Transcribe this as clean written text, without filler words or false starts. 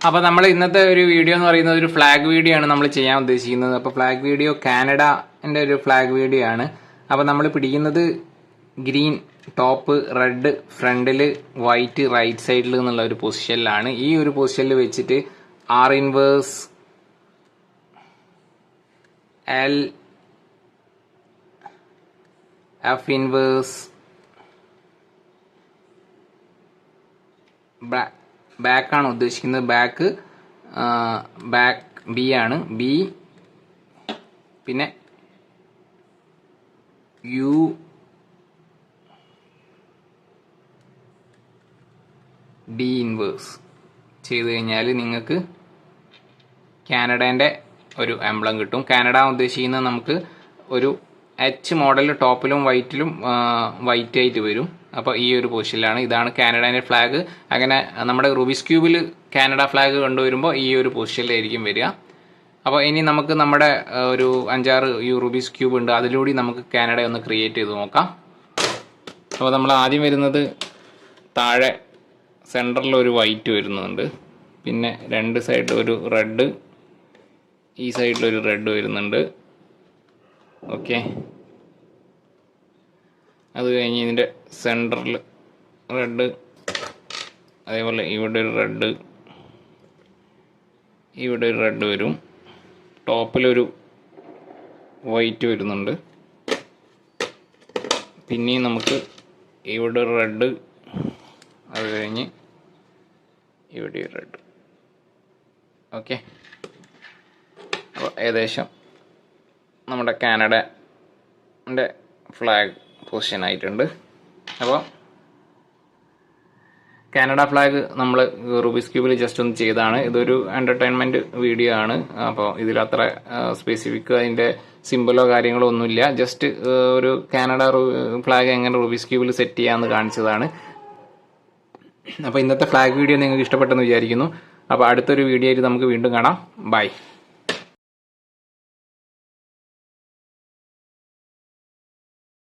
അപ്പോൾ നമ്മൾ ഇന്നത്തെ ഒരു വീഡിയോ എന്ന് പറയുന്നത് ഒരു ഫ്ലാഗ് വീഡിയോ ആണ് നമ്മൾ ചെയ്യാൻ ഉദ്ദേശിക്കുന്നത്. അപ്പോൾ ഫ്ലാഗ് വീഡിയോ കാനഡന്റെ ഒരു ഫ്ലാഗ് വീഡിയോ ആണ്. അപ്പോൾ നമ്മൾ പിടിക്കുന്നത് ഗ്രീൻ ടോപ്പ്, റെഡ് ഫ്രണ്ടില്, വൈറ്റ് റൈറ്റ് സൈഡിൽ എന്നുള്ള ഒരു പൊസിഷനിലാണ്. ഈ ഒരു പൊസിഷനിൽ വെച്ചിട്ട് R inverse L, F inverse, back ആണ് ഉദ്ദേശിക്കുന്നത്. ബാക്ക് ബി ആണ്. ബി, പിന്നെ യു, ഡി ഇൻവേഴ്സ് ചെയ്ത് കഴിഞ്ഞാൽ നിങ്ങൾക്ക് കാനഡേൻ്റെ ഒരു എംബ്ലം കിട്ടും. കാനഡ ഉദ്ദേശിക്കുന്നത് നമുക്ക് ഒരു എച്ച് മോഡൽ ടോപ്പിലും വൈറ്റിലും വൈറ്റ് ആയിട്ട് വരും. അപ്പോൾ ഈ ഒരു പൊസിഷനിലാണ്. ഇതാണ് കാനഡേൻ്റെ ഫ്ലാഗ്. അങ്ങനെ നമ്മുടെ റൂബിക്സ് ക്യൂബിൽ കാനഡ ഫ്ലാഗ് കൊണ്ടുവരുമ്പോൾ ഈ ഒരു പൊസിഷനിലായിരിക്കും വരിക. അപ്പോൾ ഇനി നമുക്ക് നമ്മുടെ ഒരു 5-6 റൂബിക്സ് ക്യൂബ് ഉണ്ട്, അതിലൂടെ നമുക്ക് കാനഡ ഒന്ന് ക്രിയേറ്റ് ചെയ്ത് നോക്കാം. അപ്പോൾ നമ്മൾ ആദ്യം വരുന്നത് താഴെ സെൻറ്ററിൽ ഒരു വൈറ്റ് വരുന്നുണ്ട്, പിന്നെ രണ്ട് സൈഡിൽ ഒരു റെഡ്, ഈ സൈഡിലൊരു റെഡ് വരുന്നുണ്ട്. ഓക്കെ, അത് കഴിഞ്ഞ് ഇതിൻ്റെ സെൻറ്ററിൽ റെഡ്, അതേപോലെ ഇവിടെ ഒരു റെഡ്, ഇവിടെ ഒരു റെഡ് വരും. ടോപ്പിലൊരു വൈറ്റ് വരുന്നുണ്ട്. പിന്നെയും നമുക്ക് ഇവിടെ ഒരു റെഡ്, അത് കഴിഞ്ഞ് ഇവിടെ ഒരു റെഡ്. ഓക്കെ, അപ്പോൾ ഏകദേശം നമ്മുടെ കാനഡൻ്റെ ഫ്ലാഗ് പൊസിഷൻ ആയിട്ടുണ്ട്. അപ്പോൾ കാനഡ ഫ്ലാഗ് നമ്മൾ റൂബിക്സ് ക്യൂബിൽ ജസ്റ്റ് ഒന്ന് ചെയ്താണ്. ഇതൊരു എൻ്റർടൈൻമെൻറ്റ് വീഡിയോ ആണ്. അപ്പോൾ ഇതിലത്ര സ്പെസിഫിക് അതിൻ്റെ സിമ്പിളോ കാര്യങ്ങളോ ഒന്നുമില്ല. ജസ്റ്റ് ഒരു കാനഡ ഫ്ലാഗ് എങ്ങനെ റൂബിക്സ് ക്യൂബിൽ സെറ്റ് ചെയ്യാമെന്ന് കാണിച്ചതാണ്. അപ്പോൾ ഇന്നത്തെ ഫ്ലാഗ് വീഡിയോ നിങ്ങൾക്ക് ഇഷ്ടപ്പെട്ടെന്ന് വിചാരിക്കുന്നു. അപ്പോൾ അടുത്തൊരു വീഡിയോ ആയിട്ട് നമുക്ക് വീണ്ടും കാണാം. ബൈ.